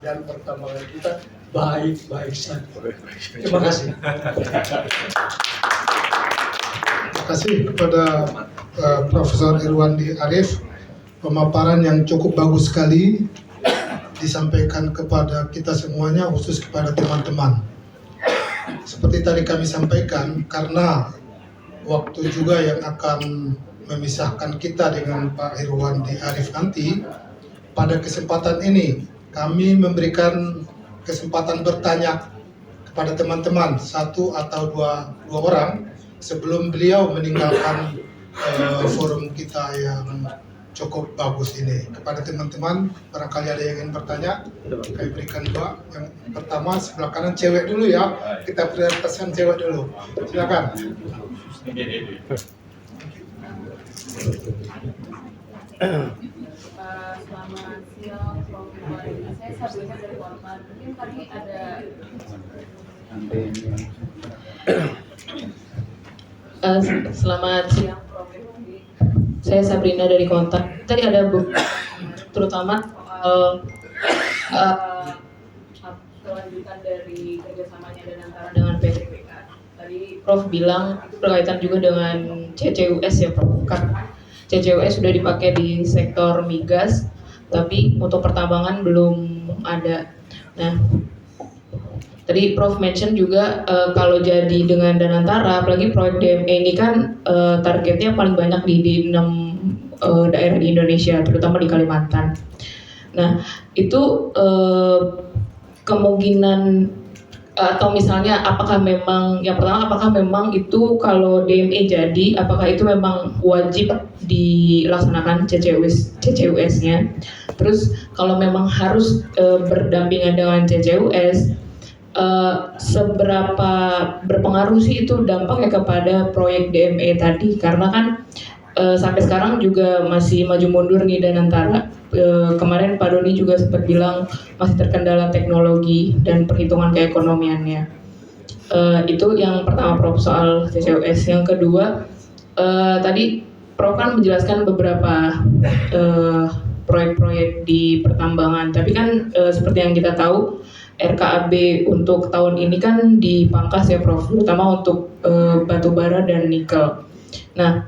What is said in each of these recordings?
dan pertambangan kita baik-baik saja. Terima kasih. Terima kasih kepada Profesor Irwandi Arif, pemaparan yang cukup bagus sekali disampaikan kepada kita semuanya, khusus kepada teman-teman. Seperti tadi kami sampaikan, karena waktu juga yang akan memisahkan kita dengan Pak Irwandi Arif nanti, pada kesempatan ini kami memberikan kesempatan bertanya kepada teman-teman, satu atau dua orang, sebelum beliau meninggalkan forum kita yang cukup bagus ini. Kepada teman-teman, barangkali ada yang ingin bertanya, kami berikan dua. Yang pertama, sebelah kanan cewek dulu ya, kita prioritaskan cewek dulu. Silakan. Selamat siang, Prof. Saya Sabrina dari Warman. Mungkin tadi ada selamat siang, Prof. Saya Sabrina dari Kontak. Tadi ada terutama kelanjutan dari kerjasamanya dan antara dengan PTPK. Tadi Prof bilang itu berkaitan juga dengan CCUS ya, Prof. Karena CCUS sudah dipakai di sektor migas, tapi untuk pertambangan belum ada. Nah, tadi Prof mention juga kalau jadi dengan Danantara, apalagi proyek DME ini kan targetnya paling banyak di 6 daerah di Indonesia, terutama di Kalimantan. Nah, itu kemungkinan atau misalnya apakah memang yang pertama, apakah memang itu kalau DME jadi, apakah itu memang wajib dilaksanakan CCUS-nya? Terus kalau memang harus berdampingan dengan CCUS, seberapa berpengaruh sih itu dampaknya kepada proyek DME tadi? Karena kan sampai sekarang juga masih maju mundur nih Danantara. Kemarin Pak Doni juga sempat bilang masih terkendala teknologi dan perhitungan keekonomiannya. Itu yang pertama, Prof, soal CCUS. Yang kedua, tadi Prof kan menjelaskan beberapa proyek-proyek di pertambangan, tapi kan seperti yang kita tahu RKAB untuk tahun ini kan dipangkas ya, Prof, terutama untuk batu bara dan nikel. Nah,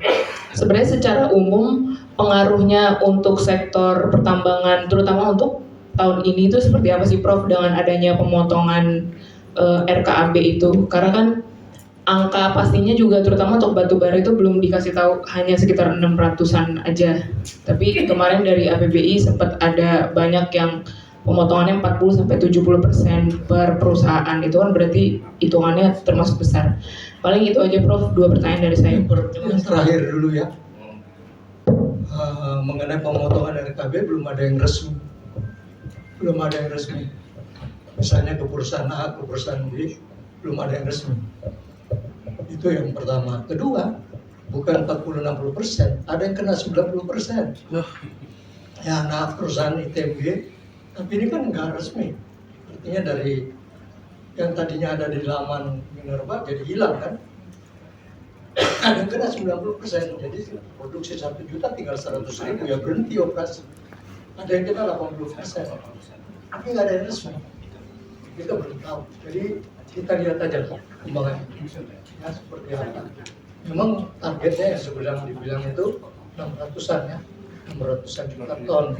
sebenarnya secara umum pengaruhnya untuk sektor pertambangan, terutama untuk tahun ini itu seperti apa sih, Prof, dengan adanya pemotongan RKAB itu? Karena kan angka pastinya juga terutama untuk batu bara itu belum dikasih tahu, hanya sekitar 600-an aja. Tapi kemarin dari APBI sempat ada banyak yang pemotongannya 40-70% per perusahaan. Itu kan berarti hitungannya termasuk besar. Paling itu aja, Prof, 2 pertanyaan dari saya. Yang terakhir dulu ya, mengenai pemotongan RKB belum ada yang resmi. Misalnya ke perusahaan A, ke perusahaan B, belum ada yang resmi. Itu yang pertama. Kedua, bukan 40-60%, ada yang kena 90%. Ya, anak perusahaan ITMB, tapi ini kan nggak resmi. Artinya dari yang tadinya ada di laman Minerba jadi hilang kan. Ada yang kena 90%, jadi produksi 1 juta tinggal 100.000 ya berhenti operasi. Ada yang kena 80%, tapi nggak ada yang resmi. Kita belum tahu. Jadi kita lihat aja kembangannya. Ya seperti apa. Memang targetnya yang sebelum dibilang itu 600-an ya, 600-an juta ton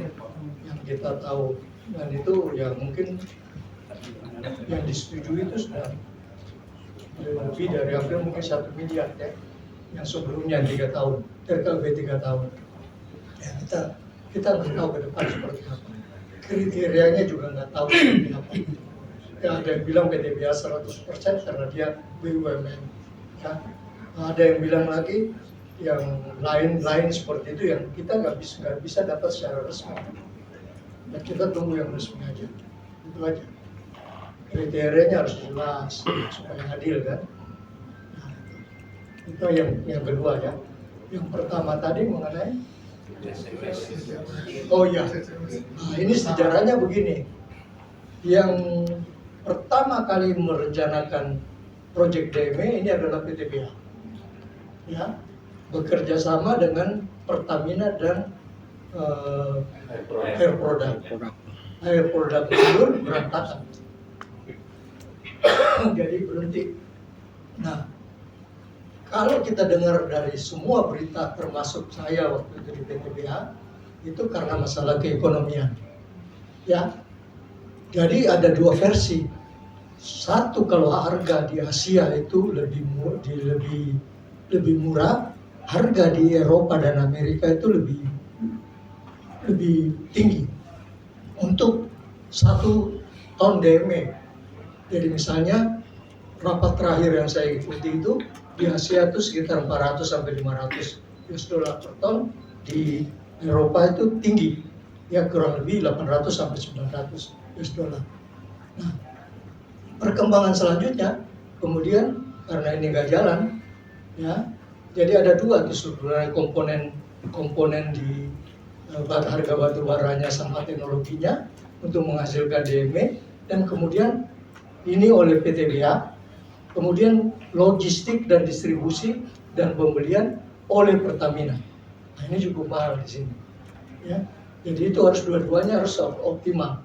yang kita tahu. Dan itu ya mungkin yang disetujui itu sudah lebih dari hampir mungkin 1 miliar ya, yang sebelumnya 3 tahun, RKB 3 tahun. Ya kita nggak tahu ke depan seperti apa. Kriterianya juga nggak tahu seperti apa. Ya, ada yang bilang PTBA 100% karena dia BUMN. Ya. Ada yang bilang lagi yang lain seperti itu yang kita nggak bisa dapat secara resmi. Dan kita tunggu yang resmi aja. Itu aja. Kriterianya harus jelas supaya adil kan. Nah, itu yang kedua ya. Yang pertama tadi mengenai oh iya. Nah, ini sejarahnya begini. Yang pertama kali merencanakan proyek DME ini adalah PTBA. Ya, bekerja sama dengan Pertamina dan Air Product. air produk mundur, berantakan. Jadi berhenti. Nah, kalau kita dengar dari semua berita, termasuk saya waktu itu di PTBA, itu karena masalah keekonomian. Ya, jadi ada dua versi. Satu, kalau harga di Asia itu lebih murah, harga di Eropa dan Amerika itu lebih tinggi untuk 1 ton DME. Jadi misalnya rapat terakhir yang saya ikuti itu di Asia itu sekitar 400 sampai 500 US dollar per ton, di Eropa itu tinggi, ya kurang lebih 800 sampai 900 US dollar. Nah, perkembangan selanjutnya, kemudian karena ini nggak jalan, ya, jadi ada dua tuh sebenarnya komponen di harga batu baranya sama teknologinya untuk menghasilkan DME, dan kemudian ini oleh PTBA, kemudian logistik dan distribusi dan pembelian oleh Pertamina. Nah, ini cukup mahal di sini, ya. Jadi itu harus dua-duanya harus optimal.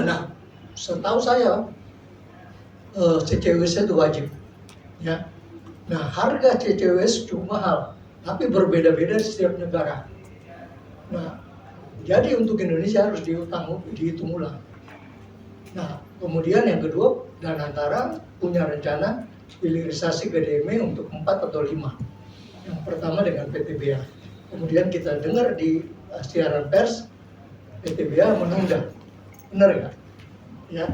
Nah, setahu saya CCUS itu wajib, ya. Nah, harga CCUS cukup mahal, tapi berbeda-beda di setiap negara. Nah, jadi untuk Indonesia harus dihitung ulang. Nah, kemudian yang kedua, Danantara punya rencana hilirisasi PDME untuk 4 atau 5. Yang pertama dengan PTBA. Kemudian kita dengar di siaran pers, PTBA menunda. Benar nggak? Ya,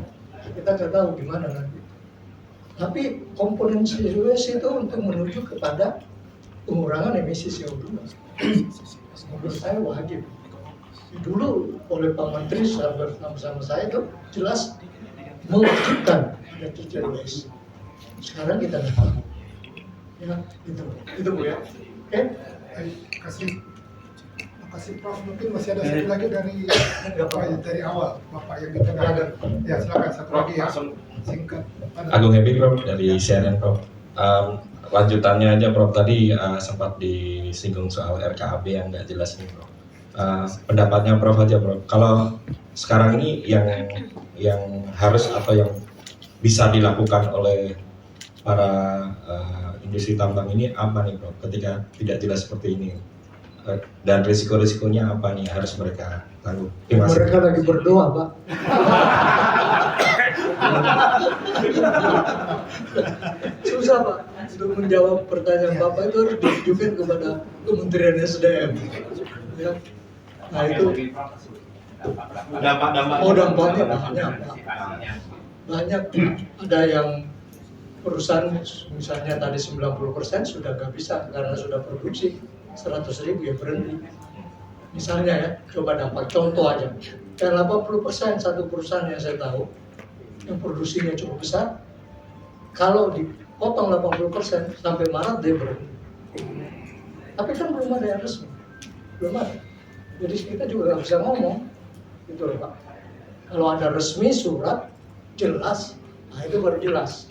kita nggak tahu gimana nanti. Tapi komponen CCUS itu untuk menuju kepada pengurangan emisi CO2. Menurut saya wajib. Dulu oleh Pak Menteri bersama saya itu jelas mewajibkan ada CCUS. Sekarang kita nggak tahu. Ya, itu Bu ya. Oke? Makasih Prof. Mungkin masih ada satu lagi dari awal Bapak yang ditengah. Ya silakan satu lagi ya. Singkat. Agung Happy Prof dari CNN Prof. Lanjutannya aja Prof, tadi sempat disinggung soal RKAB yang nggak jelas nih Prof. Pendapatnya Prof aja Prof. Kalau sekarang ini yang harus atau yang bisa dilakukan oleh para industri tambang ini apa nih Prof, ketika tidak jelas seperti ini, dan risiko-risikonya apa nih harus mereka tanggung? Mereka lagi berdoa Pak. Susah Pak untuk menjawab pertanyaan Bapak, itu harus ditujukan kepada Kementerian SDM, ya. Nah itu dampaknya banyak. Ada yang perusahaan misalnya tadi 90% sudah nggak bisa karena sudah produksi 100.000 ya berhenti. Misalnya ya, coba dampak contoh aja. Kayak 80% satu perusahaan yang saya tahu yang produksinya cukup besar, kalau dipotong 80% sampai Maret dia berhenti. Tapi kan belum ada yang resmi, belum ada. Jadi kita juga nggak bisa ngomong, gitu loh Pak. Kalau ada resmi surat jelas, nah itu baru jelas.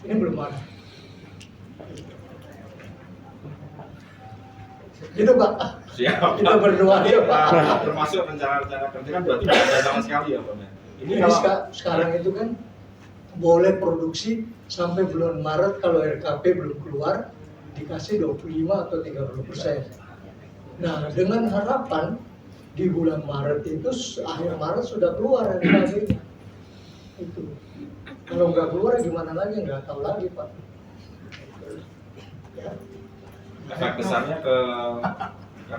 Ini belum ada. Gitu Pak. Siap. Kita berdoa ya Pak. Termasuk rencana-rencana kerja kan berarti tidak ada sama sekali ya Prof. Ini sekarang itu kan boleh produksi sampai bulan Maret, kalau RKP belum keluar dikasih 25 atau 30%. Nah, dengan harapan di bulan Maret itu akhir Maret sudah keluar RKP. Itu. Kalau nggak keluar gimana lagi, nggak tahu lagi Pak. Ya. Efek besarnya ke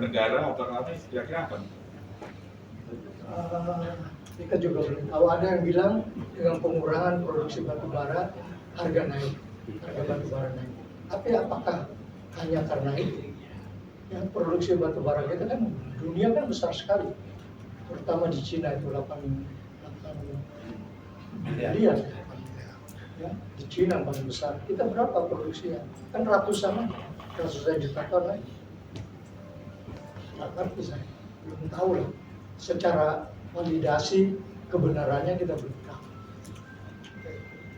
negara atau apa kira-kira apa? Kita juga belum tahu. Ada yang bilang dengan pengurangan produksi batubara harga naik, harga batubara naik. Tapi apakah hanya karena itu? Yang produksi batubara kita kan dunia kan besar sekali, terutama di Cina itu 8 miliar. Ya, di Cina paling besar. Kita berapa produksinya? Kan ratusan juta ton lagi. Nggak ngerti saya, belum tahu lah. Secara validasi kebenarannya kita belum tahu.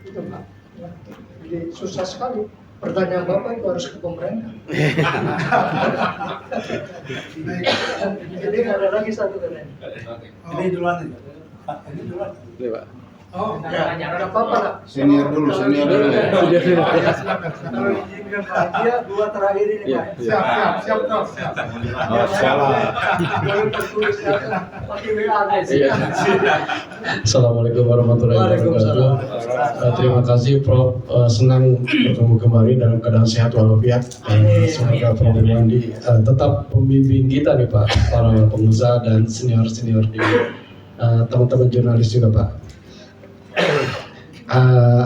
Itu Pak. Ya. Jadi susah sekali. Pertanyaan Bapak itu harus ke pemerintah. Jadi ada lagi satu katanya. Ini duluan nih. Pak, ini duluan. Ini Pak. Oh, ya, nggak apa-apa lah. Senior dulu. Kalau izinkan Pak, dia dua terakhir ini Pak. Siap, Prof. Siap. Oh, salah. Baru tertulis ya, pakai WA guys. Assalamualaikum warahmatullahi wabarakatuh. Waalaikumsalam. Terima kasih Prof. Senang bertemu kembali dalam keadaan sehat walafiat. Semoga Prof. Irwandi tetap pembimbing kita nih Pak, para pengusaha dan senior-senior di teman-teman jurnalis juga Pak.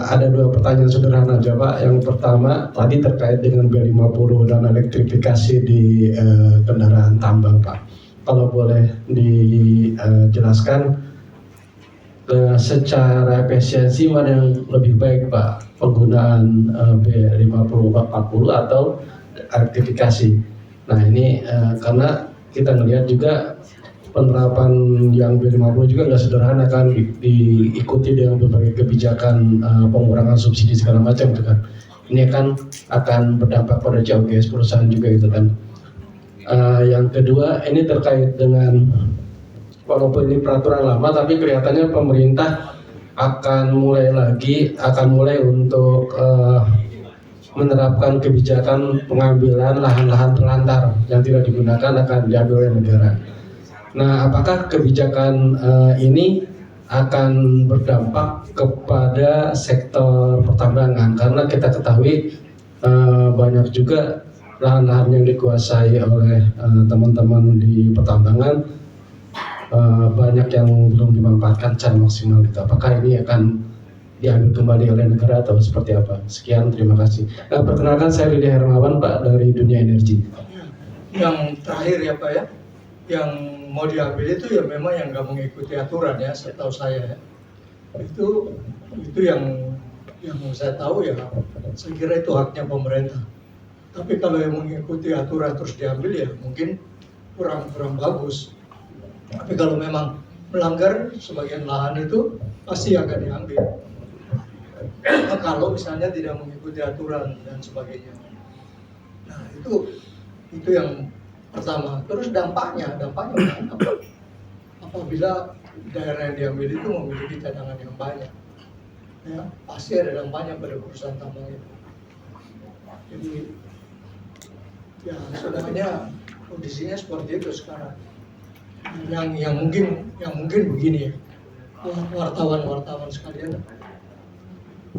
Ada dua pertanyaan sederhana aja Pak. Yang pertama tadi terkait dengan B50 dan elektrifikasi di kendaraan tambang Pak. Kalau boleh dijelaskan secara efisiensi mana yang lebih baik Pak, penggunaan B50-40 atau elektrifikasi. Nah ini karena kita melihat juga penerapan yang B50 juga nggak sederhana kan, diikuti dengan berbagai kebijakan pengurangan subsidi segala macam gitu kan. Ini kan akan berdampak pada COGS perusahaan juga gitu kan. Yang kedua ini terkait dengan, walaupun ini peraturan lama tapi kelihatannya pemerintah akan mulai untuk menerapkan kebijakan pengambilan lahan-lahan terlantar yang tidak digunakan akan diambil oleh negara. Nah, apakah kebijakan ini akan berdampak kepada sektor pertambangan? Karena kita ketahui banyak juga lahan-lahan yang dikuasai oleh teman-teman di pertambangan, banyak yang belum dimanfaatkan secara maksimal gitu. Apakah ini akan diambil kembali oleh negara atau seperti apa? Sekian, terima kasih. Perkenalkan saya Lidi Hermawan Pak dari Dunia Energi. Yang terakhir ya Pak ya, yang mau diambil itu ya memang yang nggak mengikuti aturan ya, setahu saya ya. Itu yang saya tahu ya, saya kira itu haknya pemerintah. Tapi kalau yang mengikuti aturan terus diambil ya mungkin kurang bagus. Tapi kalau memang melanggar sebagian lahan itu pasti akan diambil. Kalau misalnya tidak mengikuti aturan dan sebagainya. Nah itu yang pertama. Terus dampaknya apa? Apabila daerah yang diambil itu memiliki cadangan yang banyak, ya pasti ada dampaknya pada perusahaan tambang itu. Jadi ya sebenarnya kondisinya seperti itu sekarang. Yang mungkin begini ya, wartawan sekalian,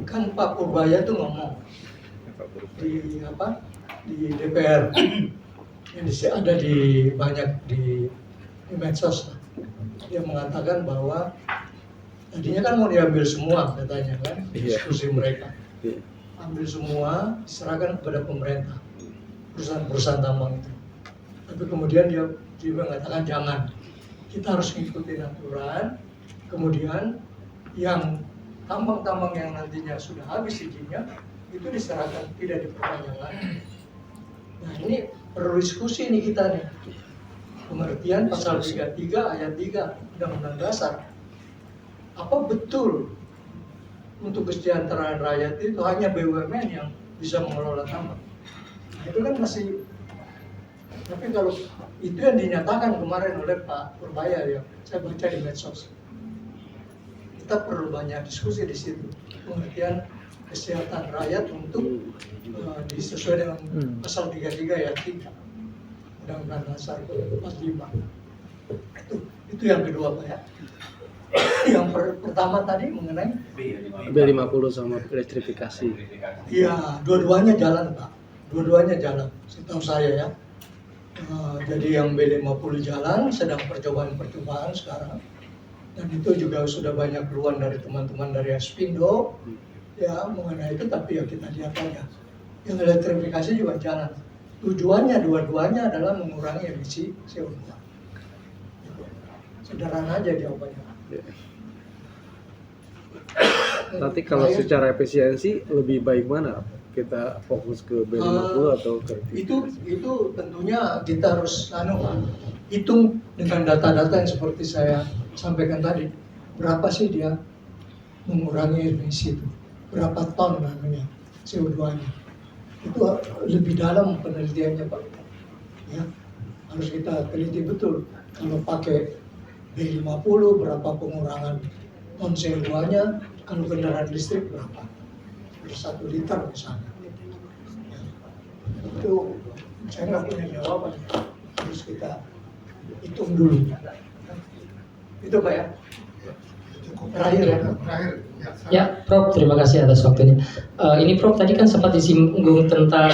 kan Pak Purbaya tuh ngomong di DPR, yang ada di banyak di medsos lah. Dia mengatakan bahwa tadinya kan mau diambil semua katanya kan, diskusi mereka, ambil semua diserahkan kepada pemerintah, perusahaan tambang itu. Tapi kemudian dia mengatakan jangan, kita harus mengikuti aturan. Kemudian yang tambang-tambang yang nantinya sudah habis izinnya itu diserahkan, tidak diperpanjang lagi. Nah ini perlu diskusi nih kita nih, pengertian pasal 33 ayat 3 Undang-Undang Dasar. Apa betul untuk kesejahteraan rakyat itu hanya BUMN yang bisa mengelola tambang? Nah, itu kan masih. Tapi kalau itu yang dinyatakan kemarin oleh Pak Purbaya yang saya baca di medsos, kita perlu banyak diskusi di situ, pengertian kesehatan rakyat untuk disesuai dengan pasal 33 ayat 3 Undang-Undang Dasar 45. Itu yang kedua Pak ya. Yang pertama tadi mengenai B50 sama elektrifikasi. Iya, dua-duanya jalan Pak, dua-duanya jalan, setahu saya ya. Jadi yang B50 jalan, sedang percobaan sekarang, dan itu juga sudah banyak keluhan dari teman-teman dari Aspindo ya mengenai itu, tapi ya kita lihat aja. Yang elektrifikasi juga jalan, tujuannya dua-duanya adalah mengurangi emisi CO2. Gitu. Sederhana aja jawabannya. Nanti kalau secara efisiensi lebih baik mana? Kita fokus ke B50 atau ke itu tentunya kita harus hitung dengan data-data yang seperti saya sampaikan tadi. Berapa sih dia mengurangi emisi itu? Berapa ton namanya CO2-nya? itu lebih dalam penelitiannya Pak. Ya, harus kita teliti betul. Kalau pakai B50 berapa pengurangan non CO2-nya, kalau kendaraan listrik berapa per 1 liter misalnya. Ya, itu saya nggak punya jawaban, harus kita hitung dulu. Itu Pak ya. Terakhir ya. Terakhir. Ya, Prof, terima kasih atas waktunya. Ini Prof tadi kan sempat disinggung tentang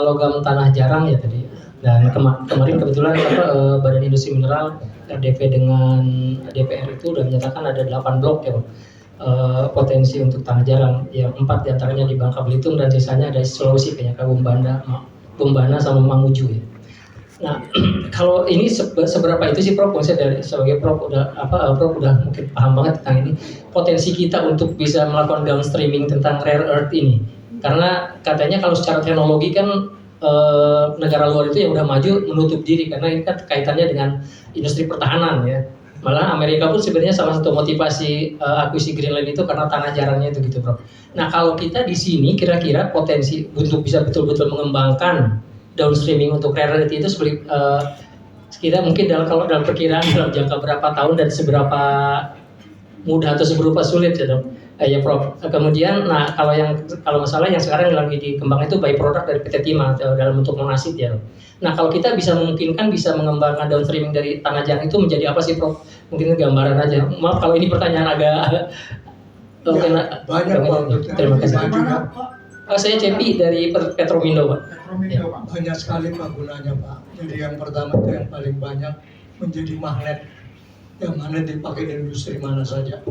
logam tanah jarang ya tadi. Dan kemarin kebetulan Badan Industri Mineral RDP dengan DPR itu sudah menyatakan ada 8 blok ya Prof. Potensi untuk tanah jarang. Ya 4 diantaranya di Bangka Belitung dan sisanya ada di Sulawesi kayaknya Bumbana sama Mamuju ya. Nah, kalau ini seberapa itu sih Prof? Maksudnya dari sebagai Prof udah mungkin paham banget tentang ini potensi kita untuk bisa melakukan downstreaming tentang rare earth ini. Karena katanya kalau secara teknologi kan negara luar itu yang udah maju menutup diri karena ini kan kaitannya dengan industri pertahanan ya. Malah Amerika pun sebenarnya salah satu motivasi akuisisi Greenland itu karena tanah jarangnya itu gitu Prof. Nah, kalau kita di sini kira-kira potensi untuk bisa betul-betul mengembangkan downstreaming untuk rare earth itu seperti kita mungkin kalau dalam perkiraan dalam jangka berapa tahun dan seberapa mudah atau seberapa sulit ya dong ya Prof. Kemudian nah kalau masalah yang sekarang lagi dikembangkan itu byproduct dari PT Timah dalam bentuk monasit ya. Nah kalau kita bisa memungkinkan bisa mengembangkan downstreaming dari tanah jarang itu menjadi apa sih Prof? Mungkin gambaran aja. Maaf kalau ini pertanyaan agak banyak banget. Terima kasih. Saya Cepi dari Petromindo Pak. Petromindo Pak. Banyak sekali Pak gunanya Pak. Jadi yang pertama itu yang paling banyak menjadi magnet. Yang magnet dipakai di industri mana saja.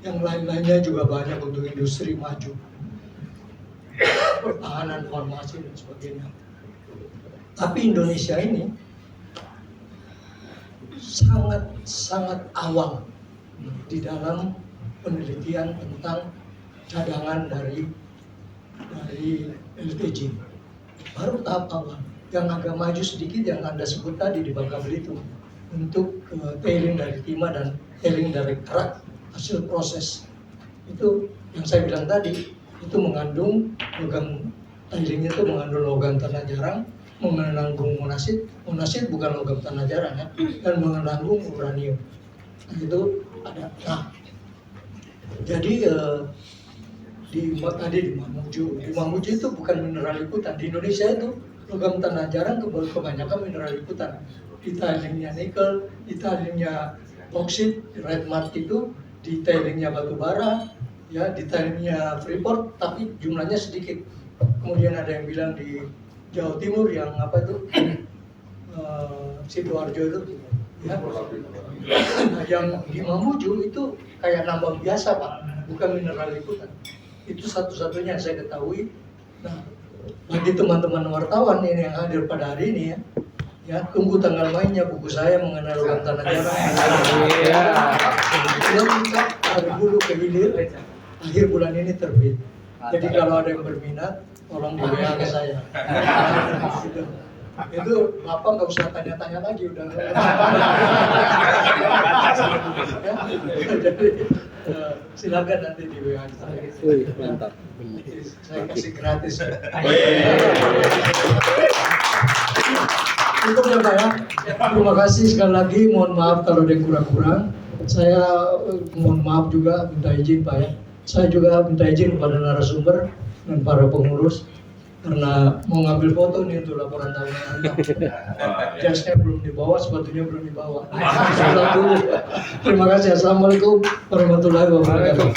Yang lain-lainnya juga banyak untuk industri maju. Pertahanan, farmasi dan sebagainya. Tapi Indonesia ini sangat awal di dalam penelitian tentang cadangan dari LPG. Baru tahap awal. Yang agak maju sedikit yang Anda sebut tadi di Bangka Belitung untuk tailing dari timah dan tailing dari kerak hasil proses. Itu yang saya bilang tadi, itu mengandung logam tailingnya itu mengandung logam tanah jarang, mengandung monasit bukan logam tanah jarang ya, dan mengandung uranium. Nah, itu ada. Nah, jadi di Mamuju itu bukan mineral liputan. Di Indonesia itu logam tanah jarang kebanyakan mineral liputan. Di tailingnya nikel, di tailingnya boksit, red mud itu, di tailingnya batu bara, ya di tailingnya Freeport, tapi jumlahnya sedikit. Kemudian ada yang bilang di Jawa Timur yang apa itu Sidoarjo itu, ya. Nah, yang di Mamuju itu kayak nambang biasa Pak, bukan mineral liputan. Itu satu-satunya yang saya ketahui. Nah, bagi teman-teman wartawan ini yang hadir pada hari ini ya tunggu tanggal mainnya buku saya mengenai logam tanah jarang. Kita dari hulu ke hilir, akhir bulan ini terbit. Jadi kalau ada yang berminat, tolong di WA ke saya. Itu Bapak nggak usah tanya-tanya lagi udah. Jadi silakan nanti di WA saya. Mantap. Saya kasih gratis. Cukup ya Pak ya. Terima kasih sekali lagi. Mohon maaf kalau ada yang kurang-kurang. Saya mohon maaf juga, minta izin Pak ya. Saya juga minta izin kepada narasumber dan para pengurus karena mau ngambil foto nih untuk laporan tahunan Anda. Jasnya belum dibawa, sepatunya belum dibawa. Terima kasih. Assalamualaikum warahmatullahi wabarakatuh.